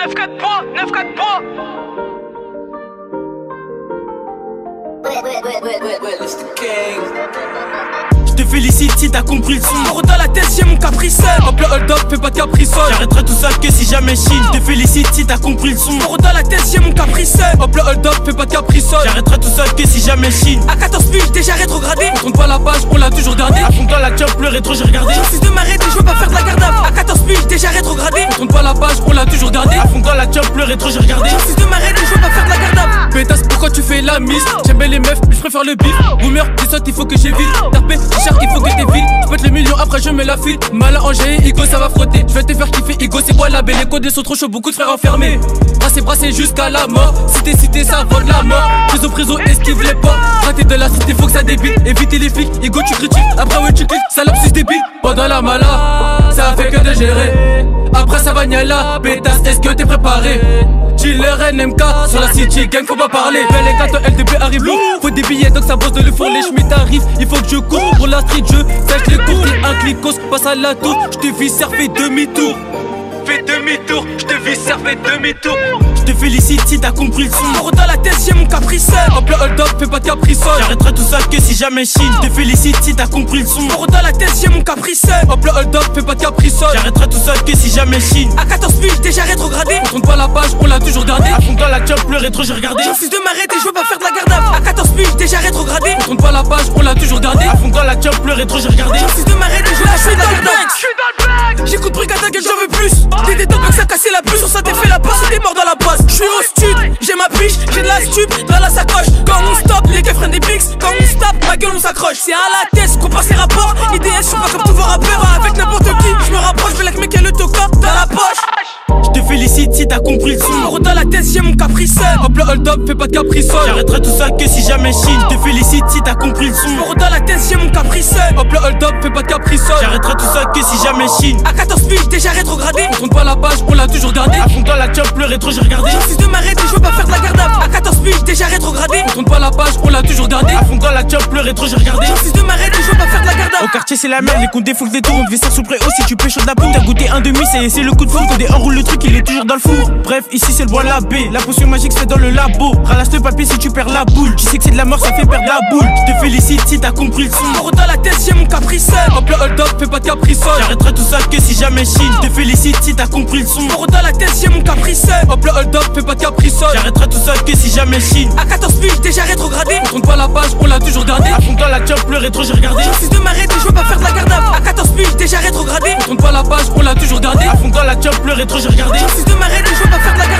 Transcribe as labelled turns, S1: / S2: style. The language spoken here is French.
S1: 9-4 points, 9-4 points.
S2: Je te félicite si t'as compris le son.
S1: Mort dans la tête, j'ai mon capriceux.
S2: Hop le hold up, fais pas de capricole. J'arrêterai tout ça que si jamais chine. Je te félicite si t'as compris le son.
S1: Mort dans la tête, j'ai mon capriceux.
S2: Hop le hold up, fais pas de capricole. J'arrêterai tout ça que si jamais chine.
S1: À 14 piges, déjà rétrogradé.
S2: On tourne pas la page, on l'a toujours gardé. À fond dans la jump, le rétro j'ai regardé.
S1: Je refuse de m'arrêter, je veux pas faire de la garde à 14 piges, déjà rétrogradé.
S2: On tourne pas la page, on l'a toujours gardé. À fond dans la jump, le rétro j'ai regardé.
S1: Je refuse de m'arrêter, je veux pas faire de la garde à
S2: Pétasse, pourquoi tu fais la mise? J'aime bien les meufs, mais je préfère le bif. Boomer, tu sautes, il faut que j'évite. Tarpé, Richard, il faut que t'évites. J'pète le million, après je mets la fuite. Malin Angers, Igo, ça va frotter. J'vais te faire kiffer, Igo, c'est quoi la belle? Les codes sont trop chauds, beaucoup de frères enfermés. Brassé jusqu'à la mort. Cité, ça vole la mort. Préso, esquive les portes. Raté de la cité, faut que ça débite. Éviter les flics, Igo, tu critiques. Après, ouais, tu cliques, salope, c'est débile. Pendant la mala, ça fait que de gérer. Après, ça va niala. Pétasse, est-ce que t'es préparé? Chiller NMK sur la city gang, faut pas parler. Les 4 LDB arrivent lourd. Faut des billets donc ça bosse de le four. Les Schmitt arrivent, il faut que je cours. Pour la street, je sèche les cours. T'es un clicos, passe à la tour. J'te vis, fais demi-tour.
S1: Fais demi-tour, je te vis, fais demi-tour.
S2: Je te félicite si t'as compris le son.
S1: Mort dans la tête, j'ai mon capriceux.
S2: Hop le hold up, fais pas de capricole. J'arrêterai tout ça que si jamais chine. Je te félicite si t'as compris le son.
S1: Mort dans la tête, j'ai mon capriceux.
S2: Hop le hold up, fais pas de capricole. J'arrêterai tout ça que si jamais chine.
S1: À 14 piges, déjà rétrogradé.
S2: On tourne pas la page, on l'a toujours gardé. À fond dans la jump, le rétro j'ai regardé.
S1: Je refuse de m'arrêter, je veux pas faire de la garde à 14 piges, déjà rétrogradé.
S2: On tourne pas la page, on l'a toujours gardé. À fond dans la jump, le rétro j'ai regardé.
S1: Je refuse de m'arrêter, je veux pas faire de la garde à.
S2: J'suis dans le blague.
S1: J'écoute Brigada que j'en veux plus. T'es des tops, ça cassé la puce. Sur ça t'es fait la passe, t'es mort dans la passe. J'suis au stud, j'ai ma piche, j'ai de la stup, dans la sacoche. Quand on stop, les gars prennent des pics. Quand on stop, ma gueule on s'accroche. C'est à la tête qu'on passe les rapports. IDS, j'suis pas comme tous vos rappeurs. Avec n'importe qui, j'me rapproche, j'vais like mec et le toca dans la poche.
S2: Je te félicite si t'as compris le son.
S1: Mort dans la tête, j'ai mon capriceux.
S2: Hop le hold up, fais pas de capricole. J'arrêterai tout ça que si jamais chine. Je te félicite si t'as compris le son.
S1: Mort dans la tête, j'ai mon capriceux.
S2: Hop le hold up, fais pas de capricole. J'arrêterai tout ça que si jamais chine.
S1: À 14 piges, déjà rétrogradé.
S2: On tourne pas la page, on l'a toujours gardé. À fond dans la jump, le rétro j'ai regardé.
S1: Je refuse de m'arrêter, je veux pas faire de la garde à 14 piges, déjà rétrogradé.
S2: On tourne pas la page, on l'a toujours gardé. À fond dans la jump, le rétro j'ai regardé.
S1: Je refuse de m'arrêter, je veux pas faire de la garde à.
S2: Au quartier c'est la merde, les comptes défoulent des tours. On devait ça sous préau si tu pêches de la poudre. T'as goûté un demi, c'est le coup de foudre. Quand des enroule le truc, il est toujours dans le four. Bref, ici c'est le bois la baie. La potion magique se fait dans le labo. Ralasse le papier si tu perds la boule. Tu sais que c'est de la mort, ça fait perdre la boule. Je te félicite si t'as compris le son.
S1: Mort dans la tête, j'ai mon capriceux.
S2: Hop le hold up, fais pas de capricole. J'arrêterai tout ça que si jamais chine. Je te félicite si t'as compris le son.
S1: Mort dans la tête, j'ai mon capriceux.
S2: Hop le hold up, fais pas de capricole. J'arrêterai tout ça que si jamais chine.
S1: À 14 piges, déjà rétrogradé.
S2: On tourne pas la page, on l'a toujours gardé. À fond dans la jump, le rétro j'ai regardé.
S1: Je refuse de m'arrêter, je veux pas faire de la garde à 14 piges, déjà rétrogradé.
S2: On tourne pas la page, on l'a toujours gardé. À fond dans la jump, le rétro j'ai regardé.
S1: Je refuse de m'arrêter, je veux pas faire de la garde